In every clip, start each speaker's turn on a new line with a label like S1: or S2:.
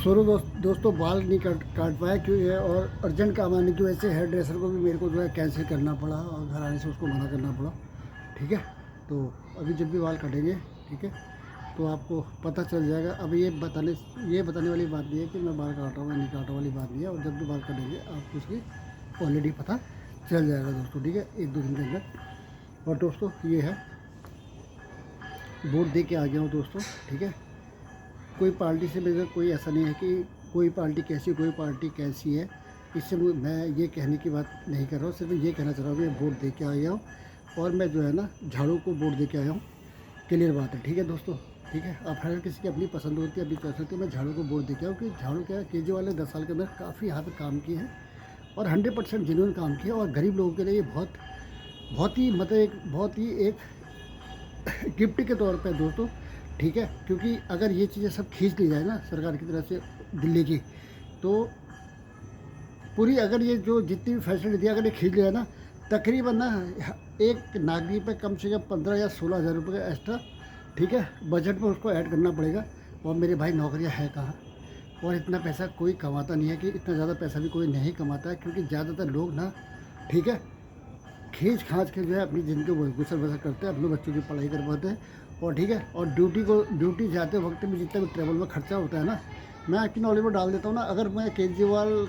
S1: दोस्तों बाल नहीं काट पाया क्यों है, और अर्जेंट काम आने की वजह से हेयर ड्रेसर को भी मेरे को जो है कैंसिल करना पड़ा और घर आने से उसको मना करना पड़ा। ठीक है, तो अभी जब भी बाल कटेंगे, ठीक है, तो आपको पता चल जाएगा। अब ये बताने वाली बात नहीं है कि मैं बाल काट रहा हूँ या नहीं काट रहा वाली बात नहीं है। और जब भी बाल कटेंगे आपको उसकी ऑलरेडी पता चल जाएगा दोस्तों। ठीक है, 1-2 दिन के अंदर। और दोस्तों ये है, वोट दे के आ गया हूँ दोस्तों। ठीक है, कोई पार्टी से मेरा कोई ऐसा नहीं है कि कोई पार्टी कैसी है। इससे मैं ये कहने की बात नहीं कर रहा हूँ, सिर्फ ये कहना चाह रहा हूँ मैं वोट दे के आ गया हूँ और मैं जो है ना झाड़ू को वोट दे के आया हूँ। क्लियर बात है। ठीक है दोस्तों, ठीक है। अब हर किसी की अपनी पसंद होती है, अपनी चॉइस होती है। मैं झाड़ू को वोट दे के आया हूँ कि झाड़ू क्या केजरीवाल ने 10 साल के अंदर काफ़ी यहाँ पर काम किए हैं और 100% जेन्युइन काम किया और गरीब लोगों के लिए ये बहुत ही मतलब बहुत ही एक गिफ्ट के तौर पे दोस्तों। ठीक है, क्योंकि अगर ये चीज़ें सब खींच ली जाए ना सरकार की तरफ से दिल्ली की, तो पूरी अगर ये जो जितनी भी फैसिलिटी दी अगर ये खींच लिया ना, तकरीबन ना एक नागरिक पे कम से कम 15 या 16 हज़ार रुपये का एक्स्ट्रा, ठीक है, बजट में उसको ऐड करना पड़ेगा। और मेरे भाई नौकरियां है कहाँ, और इतना पैसा कोई कमाता नहीं है कि इतना ज़्यादा पैसा भी कोई नहीं कमाता है, क्योंकि ज़्यादातर लोग ना, ठीक है, खींच खांच के जो है अपनी ज़िंदगी को गुजर बसर करते हैं, अपने बच्चों की पढ़ाई करवाते हैं। और ठीक है, और ड्यूटी जाते वक्त में जितना भी ट्रेवल में खर्चा होता है ना, मैं आपकी नॉलेज में डाल देता हूँ ना। अगर मैं केजरीवाल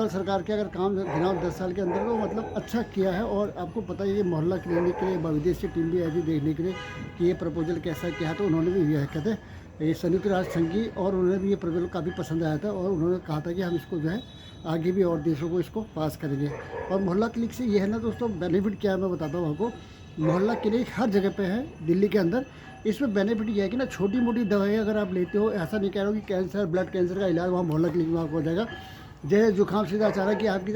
S1: सरकार के अगर काम गिनाऊँ 10 साल के अंदर, तो मतलब अच्छा किया है। और आपको पता है ये मोहल्ला क्लिनिक के लिए विदेशी टीम भी आई थी देखने के लिए कि ये प्रपोजल कैसा किया है, तो उन्होंने भी यह कहते हैं ये संयुक्त राष्ट्र संघ की, और उन्होंने भी ये प्रपोजल काफ़ी पसंद आया था और उन्होंने कहा था कि हम इसको जो है आगे भी और देशों को इसको पास करेंगे। और मोहल्ला क्लिनिक से ये है ना दोस्तों, बेनिफिट क्या है मैं बताता हूँ आपको। मोहल्ला क्लिनिक हर जगह पे है दिल्ली के अंदर। इसमें बेनिफिट ये है कि ना छोटी मोटी दवाई अगर आप लेते हो, ऐसा नहीं कह रहा हूँ कि कैंसर ब्लड कैंसर का इलाज वहाँ मोहल्ला क्लिनिक में आपको हो जाएगा। जैसे जुकाम सीधा अचानक कि आपकी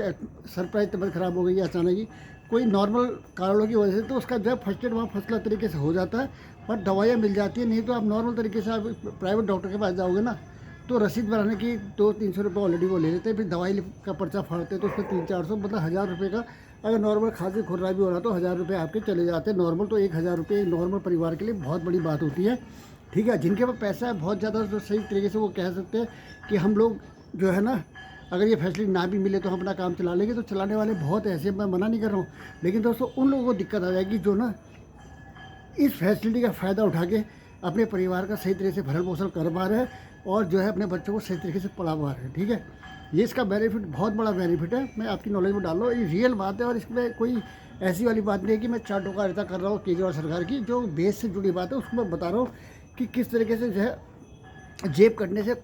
S1: सरप्राइज तबीयत खराब हो गई है अचानक ही कोई नॉर्मल कारणों की वजह से, तो उसका जो है फर्स्ट एड वहाँ फर्स्ट क्लास तरीके से हो जाता है, पर दवाइयाँ मिल जाती है। नहीं तो आप नॉर्मल तरीके से आप प्राइवेट डॉक्टर के पास जाओगे ना, तो रसीद बनाने की 200-300 रुपये ऑलरेडी वो ले लेते हैं। फिर दवाई का पर्चा फाड़ते हैं तो उसमें 300-400 मतलब 1000 रुपये का, अगर नॉर्मल खांसी खुर्रा भी हो रहा तो 1000 रुपये आपके चले जाते हैं नॉर्मल। तो 1000 रुपये नॉर्मल परिवार के लिए बहुत बड़ी बात होती है। ठीक है, जिनके पास पैसा है बहुत ज़्यादा, तो सही तरीके से वो कह सकते हैं कि हम लोग जो है ना, अगर ये फैसिलिटी ना भी मिले तो हम अपना काम चला लेंगे। तो चलाने वाले बहुत ऐसे, मैं मना नहीं कर रहा हूँ, लेकिन दोस्तों उन लोगों को दिक्कत आ जाएगी जो ना इस फैसिलिटी का फ़ायदा उठा के अपने परिवार का सही तरीके से भरण पोषण कर पा रहे हैं और जो है अपने बच्चों को सही तरीके से पढ़ा पा रहे हैं। ठीक है, ये इसका बेनिफिट बहुत बड़ा बेनिफिट है, मैं आपकी नॉलेज में डाल रहा हूँ, ये रियल बात है। और इसमें कोई ऐसी वाली बात नहीं है कि मैं चार टोकरिता कर रहा हूँ केजरीवाल सरकार की। जो बेस से जुड़ी बात है उसको मैं बता रहा हूँ कि किस तरीके से जो है जेब कटने से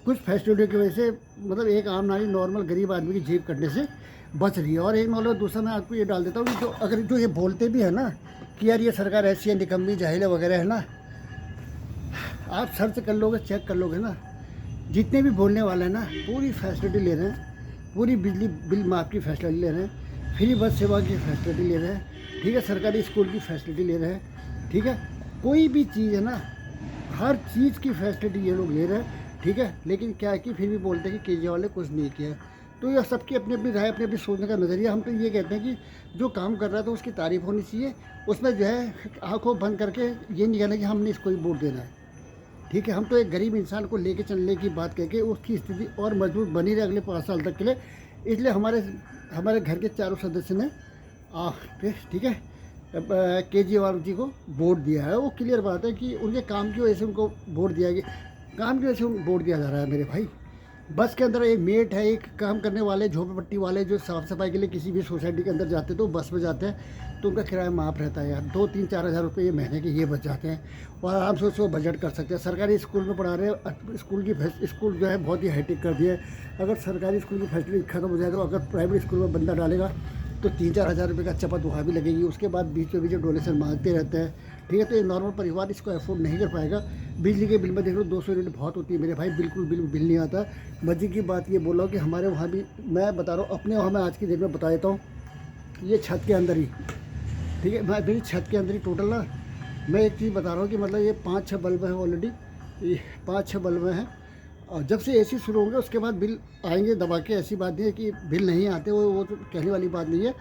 S1: कुछ फैसिलिटी की वजह से, मतलब एक आम नारी नॉर्मल गरीब आदमी की जेब कटने से बच रही है। और एक नॉलेज दूसरा मैं आपको ये डाल देता हूँ कि जो ये बोलते भी है ना कि यार ये सरकार ऐसी है, निकम्मी जाहिल है वगैरह है ना, आप सर्च कर लोगे, चेक कर लोगे ना, जितने भी बोलने वाले हैं ना पूरी फैसिलिटी ले रहे हैं, पूरी बिजली बिल माफ़ की फैसिलिटी ले रहे हैं, फ्री बस सेवा की फैसिलिटी ले रहे हैं, ठीक है, सरकारी स्कूल की फैसिलिटी ले रहे हैं। ठीक है, कोई भी चीज़ है ना, हर चीज़ की फैसिलिटी ये लोग ले रहे हैं। ठीक है, लेकिन क्या है कि फिर भी बोलते हैं कि केजरीवाल ने कुछ नहीं किया। तो यह सबकी अपनी अपनी राय, अपनी अपनी सोचने का नज़रिया। हम तो ये कहते हैं कि जो काम कर रहा है तो उसकी तारीफ़ होनी चाहिए, उसमें जो है आंखों बंद करके ये नहीं कहना कि हमने इसको ही वोट देना है। ठीक है, हम तो एक गरीब इंसान को लेके चलने की बात करके उसकी स्थिति और मजबूत बनी रहे अगले 5 साल तक के लिए। इसलिए हमारे घर के चारों सदस्य ने ठीक है केजरीवाल जी को वोट दिया है। वो क्लियर बात है कि उनके काम की वजह से उनको वोट दिया गया, काम की वजह से उनको वोट दिया जा रहा है मेरे भाई। बस के अंदर एक मेट है, एक काम करने वाले झोपड़पट्टी वाले जो साफ़ सफाई के लिए किसी भी सोसाइटी के अंदर जाते हैं तो बस में जाते हैं, तो उनका किराया माफ़ रहता है यार, 2-3-4 हज़ार रुपये ये महीने के ये बच जाते हैं और आराम से उसको बजट कर सकते हैं। सरकारी स्कूल में पढ़ा रहे हैं, स्कूल जो है बहुत ही हाईटेक कर दिया है। अगर सरकारी स्कूल की फैसिलिटी खत्म हो जाए तो अगर प्राइवेट स्कूल में बंदा डालेगा तो 3-4 हज़ार रुपये का चपत वहाँ भी लगेगी। उसके बाद बीच में डोनेशन मांगते रहते हैं। ठीक है, तो एक नॉर्मल परिवार इसको अफोर्ड नहीं कर पाएगा। बिजली के बिल में देख लो 200 यूनिट बहुत होती है मेरे भाई, बिल्कुल बिल नहीं आता। मजे की बात ये बोल रहा हूँ कि हमारे वहाँ भी, मैं बता रहा हूँ अपने वहाँ, मैं आज की डेट में बता देता हूँ, ये छत के अंदर ही, ठीक है, मैं मेरी छत के अंदर ही टोटल ना, मैं एक चीज़ बता रहा हूँ कि मतलब ये 5-6 बल्ब हैं ऑलरेडी, ये 5-6 बल्ब हैं। और जब से एसी शुरू होंगे उसके बाद बिल आएंगे दबा के, ऐसी बात नहीं है कि बिल नहीं आते, वो तो कहने वाली बात नहीं है।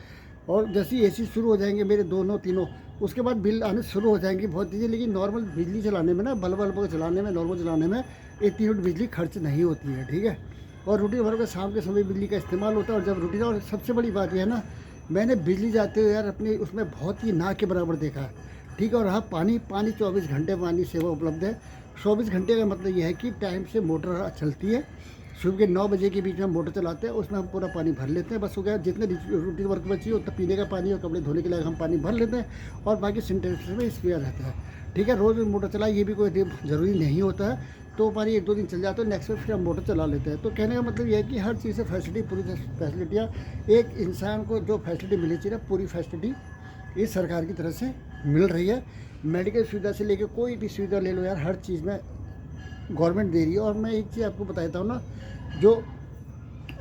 S1: और जैसे ही एसी शुरू हो जाएंगे मेरे दोनों तीनों, उसके बाद बिल आने शुरू हो जाएंगी बहुत चीज़ें, लेकिन नॉर्मल बिजली चलाने में ना, बल्ब वल्ब चलाने में, नॉर्मल चलाने में इतनी यूनिट बिजली खर्च नहीं होती है, ठीक है। और रूटीन वर्क में शाम के समय बिजली का इस्तेमाल होता है, और जब रूटीन, और सबसे बड़ी बात यह है ना, मैंने बिजली जाते हुए यार अपने उसमें बहुत ही ना के बराबर देखा है, ठीक है। और हाँ, पानी 24 घंटे पानी सेवा उपलब्ध है। 24 घंटे का मतलब यह है कि टाइम से मोटर चलती है, सुबह के 9 बजे के बीच में हम मोटर चलाते हैं, उसमें हम पूरा पानी भर लेते हैं, बस हो गया। जितने रूटीन वर्क में चाहिए उतना पीने का पानी और कपड़े धोने के लिए हम पानी भर लेते हैं, और बाकी सिंटेक्स में स्पेयर रहता है, ठीक है। रोज़ मोटर चलाए ये भी कोई ज़रूरी नहीं होता है, तो पानी 1-2 दिन चल जाता है, नेक्स्ट में फिर हम मोटर चला लेते हैं। तो कहने का मतलब ये है कि हर चीज़ से फैसिलिटी, पूरी फैसिलिटियाँ, एक इंसान को जो फैसिलिटी मिलनी चाहिए, पूरी फैसिलिटी इस सरकार की तरफ से मिल रही है। मेडिकल सुविधा से लेकर कोई भी सुविधा ले लो यार, हर चीज़ में गवर्नमेंट दे रही है। और मैं एक चीज़ आपको बताता हूँ ना, जो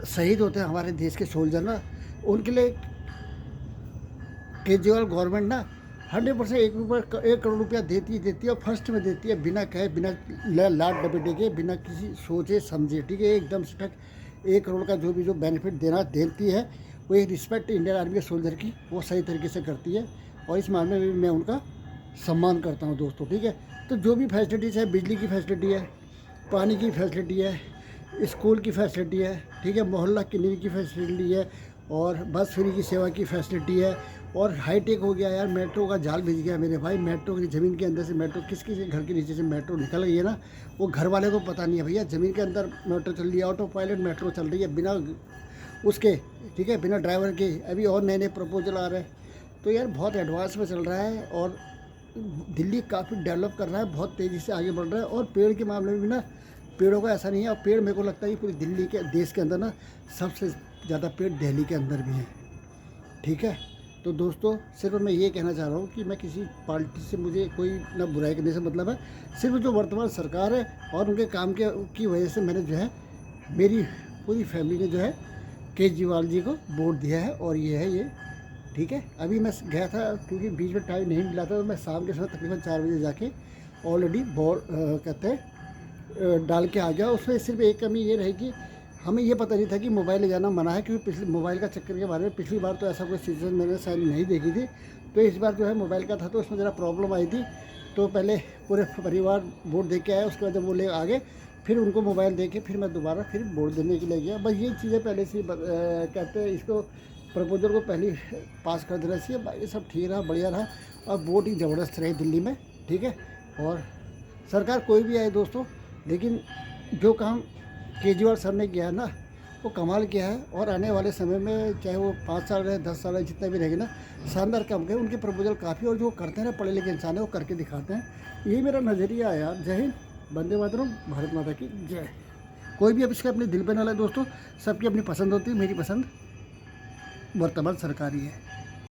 S1: शहीद होते हैं हमारे देश के सोल्जर ना, उनके लिए केजरीवाल गवर्नमेंट ना 100% 1 करोड़ रुपया देती है, और फर्स्ट में देती है, बिना कहे, बिना लाड लपेटे के, बिना किसी सोचे समझे, ठीक है। एकदम स्टक 1 करोड़ का जो बेनिफिट देती है, वो एक रिस्पेक्ट इंडियन आर्मी के सोल्जर की वो सही तरीके से करती है, और इस मामले में भी मैं उनका सम्मान करता हूँ दोस्तों, ठीक है। तो जो भी फैसिलिटीज़ है, बिजली की फैसिलिटी है, पानी की फैसिलिटी है, स्कूल की फैसिलिटी है, ठीक है, मोहल्ला क्लिनिक की फैसिलिटी है, और बस फ्री की सेवा की फैसिलिटी है, और हाईटेक हो गया यार, मेट्रो का जाल भिज गया मेरे भाई। मेट्रो की ज़मीन के अंदर से मेट्रो, किस घर के नीचे से मेट्रो निकल गई है ना, वो घर वाले को पता नहीं है भैया। ज़मीन के अंदर मेट्रो चल रही है, ऑटो पायलट मेट्रो चल रही है, बिना उसके, ठीक है, बिना ड्राइवर के। अभी और नए नए प्रपोजल आ रहे हैं, तो यार बहुत एडवांस में चल रहा है, और दिल्ली काफ़ी डेवलप कर रहा है, बहुत तेज़ी से आगे बढ़ रहा है। और पेड़ के मामले में भी ना, पेड़ों का ऐसा नहीं है, और पेड़ मेरे को लगता है कि पूरी दिल्ली के देश के अंदर ना सबसे ज़्यादा पेड़ दिल्ली के अंदर भी हैं, ठीक है। तो दोस्तों, सिर्फ मैं ये कहना चाह रहा हूँ कि मैं किसी पार्टी से, मुझे कोई ना बुराई करने से मतलब है, सिर्फ जो वर्तमान सरकार है और उनके काम के की वजह से मैंने जो है, मेरी पूरी फैमिली ने जो है केजरीवाल जी को वोट दिया है, और ये है ये, ठीक है। अभी मैं गया था, क्योंकि बीच में टाइम नहीं मिला था, तो मैं शाम के समय तकरीबन 4 बजे जाके ऑलरेडी कहते हैं डाल के आ गया। उसमें सिर्फ एक कमी ये रही कि हमें ये पता नहीं था कि मोबाइल ले जाना मना है, क्योंकि पिछले मोबाइल का चक्कर के बारे में पिछली बार तो ऐसा कोई सिचुएशन मैंने शायद नहीं देखी थी। तो इस बार जो है मोबाइल का था, तो उसमें ज़रा प्रॉब्लम आई थी। तो पहले पूरे परिवार वोट दे के आया, उसके बाद जब वो ले आगे, फिर उनको मोबाइल दे के फिर मैं दोबारा फिर वोट देने के लिए गया। बस ये चीज़ें पहले से कहते हैं, इसको प्रपोजल को पहले पास कर देना चाहिए। बाकी सब ठीक रहा, बढ़िया रहा, और वोट ही ज़बरदस्त रही दिल्ली में, ठीक है। और सरकार कोई भी आए दोस्तों, लेकिन जो काम केजरीवाल सर ने किया है ना, वो कमाल किया है। और आने वाले समय में चाहे वो 5 साल रहे, 10 साल रहे, जितना भी रहेगा ना, शानदार काम करें। उनके प्रपोजल काफ़ी, और जो करते हैं ना, पढ़े लिखे इंसान है, वो करके दिखाते हैं। यही मेरा नज़रिया है यार। जय हिंद, वंदे मातरम, भारत माता की जय। कोई भी अब इसका अपने दिल पे ना लाए दोस्तों, सबकी अपनी पसंद होती है। मेरी पसंद वर्तमान सरकार ही है।